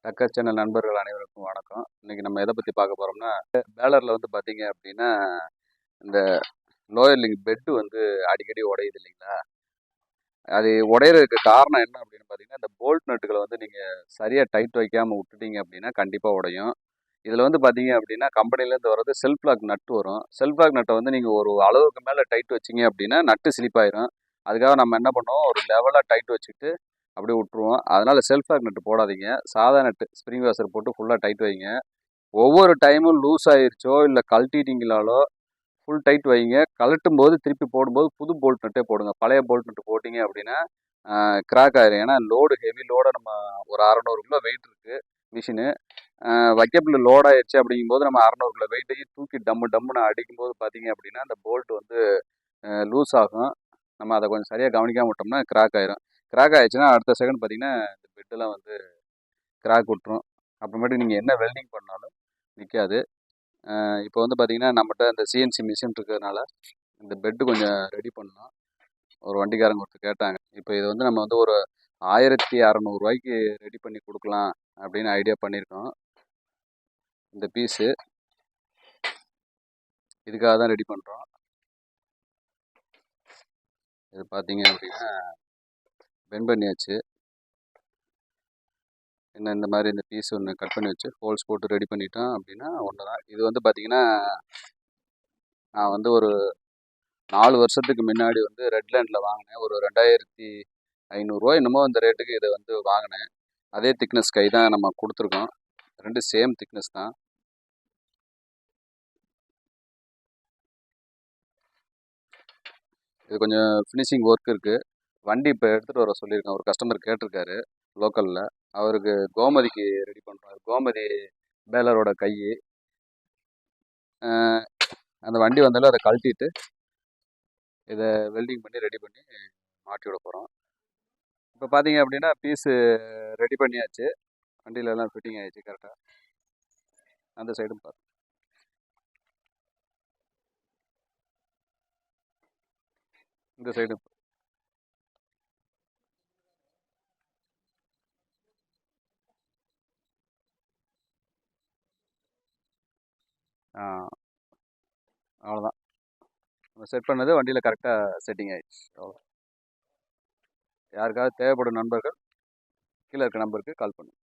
டக்கர் channel நண்பர்கள் அனைவருக்கும் வணக்கம். இன்னைக்கு நம்ம எதை பற்றி பார்க்க போகிறோம்னா, பேலரில் வந்து பார்த்தீங்க அப்படின்னா, இந்த லோயர் லிங்க் பெட்டு வந்து அடிக்கடி உடையுது இல்லைங்களா? அது உடையிறதுக்கு காரணம் என்ன அப்படின்னு பார்த்தீங்கன்னா, இந்த போல்ட் நட்டுகளை வந்து நீங்கள் சரியாக டைட் வைக்காமல் விட்டுட்டீங்க அப்படின்னா கண்டிப்பாக உடையும். இதில் வந்து பார்த்தீங்க அப்படின்னா, கம்பெனிலேருந்து வர்றது செல்ஃப் லாக் நட்டு வரும். செல்ஃப் லாக் நட்டை வந்து நீங்கள் ஒரு அளவுக்கு மேலே டைட் வச்சிங்க அப்படின்னா நட்டு ஸ்லிப்பாயிரும். அதுக்காக நம்ம என்ன பண்ணுவோம், ஒரு லெவலாக டைட் வச்சுட்டு அப்படியே விட்ருவோம். அதனால் செல்ஃப் லாக் நட்டு போடாதீங்க. சாதா நட்டு ஸ்ப்ரிங் வாஷர் போட்டு ஃபுல்லாக டைட் வைங்க. ஒவ்வொரு டைமும் லூஸ் ஆயிருச்சோ இல்லை கழட்டிட்டீங்களாலோ ஃபுல் டைட் வைங்க. கழட்டும் போது திருப்பி போடும்போது புது போல்ட் நட்டே போடுங்க. பழைய போல்ட் நட்டு போட்டிங்க அப்படின்னா கிராக் ஆயிரும். ஏன்னா லோடு ஹெவி லோடை நம்ம ஒரு 600 கிலோ வெயிட் இருக்குது மிஷினு. வைக்கபிள் லோட் ஆயிடுச்சு அப்படிங்கும்போது நம்ம 600 கிலோ வெயிட்டையும் தூக்கி டம்முன்னு அடிக்கும்போது பார்த்தீங்க அப்படின்னா அந்த போல்ட் வந்து லூஸ் ஆகும். நம்ம அதை கொஞ்சம் சரியாக கவனிக்காமல் விட்டோம்னா கிராக் ஆயிரும். கிராக் ஆயிடுச்சுன்னா அடுத்த செகண்ட் பார்த்தீங்கன்னா இந்த பெட்டெல்லாம் வந்து கிராக் விட்டுரும். அப்புறமேட்டு நீங்கள் என்ன வெல்டிங் பண்ணாலும் நிற்காது. இப்போ வந்து பார்த்தீங்கன்னா நம்மகிட்ட இந்த சிஎன்சி மிஷின் இருக்கிறதுனால இந்த பெட்டு கொஞ்சம் ரெடி பண்ணோம். ஒரு வண்டிக்காரங்க ஒருத்தர் கேட்டாங்க. இப்போ இது வந்து நம்ம வந்து ஒரு 1600 ரெடி பண்ணி கொடுக்கலாம் அப்படின்னு ஐடியா பண்ணியிருக்கோம். இந்த பீஸு இதுக்காக தான் ரெடி பண்ணுறோம். இது பார்த்தீங்க அப்படின்னா பெண்ட் பண்ணியாச்சு. என்ன இந்த மாதிரி இந்த பீஸ் ஒன்று கட் பண்ணி வச்சு ஹோல்ஸ் போட்டு ரெடி பண்ணிட்டோம் அப்படின்னா ஒன்று தான். இது வந்து பார்த்தீங்கன்னா நான் வந்து ஒரு 4 வருஷத்துக்கு முன்னாடி வந்து ரெட்லேண்டில் வாங்கினேன். ஒரு 2500 என்னமோ இந்த ரேட்டுக்கு இதை வந்து வாங்கினேன். அதே திக்னஸ் கை தான் நம்ம கொடுத்துருக்கோம். ரெண்டு சேம் திக்னஸ் தான். இது கொஞ்சம் ஃபினிஷிங் ஒர்க் இருக்குது. வண்டி இப்போ எடுத்துகிட்டு வர சொல்லியிருக்கேன். ஒரு கஸ்டமர் கேட்டிருக்காரு லோக்கலில். அவருக்கு கோமதிக்கு ரெடி பண்ணுறாரு. கோமதி பேலரோட கை. அந்த வண்டி வந்தாலும் அதை கழட்டிட்டு இதை வெல்டிங் பண்ணி ரெடி பண்ணி மாட்டி விட போகிறோம். இப்போ பார்த்தீங்க அப்படின்னா பீஸு ரெடி பண்ணியாச்சு. வண்டியில் எல்லாம் ஃபிட்டிங் ஆகிடுச்சு கரெக்டாக. அந்த சைடும் பார்த்து இந்த சைடும் அவ்வளோதான். நம்ம செட் பண்ணது வண்டியில் கரெக்டாக செட்டிங் ஆகிடுச்சு. அவ்வளோ. யாருக்காவது தேவைப்படும் நண்பர்கள் கீழே இருக்க நம்பருக்கு கால் பண்ணுங்கள்.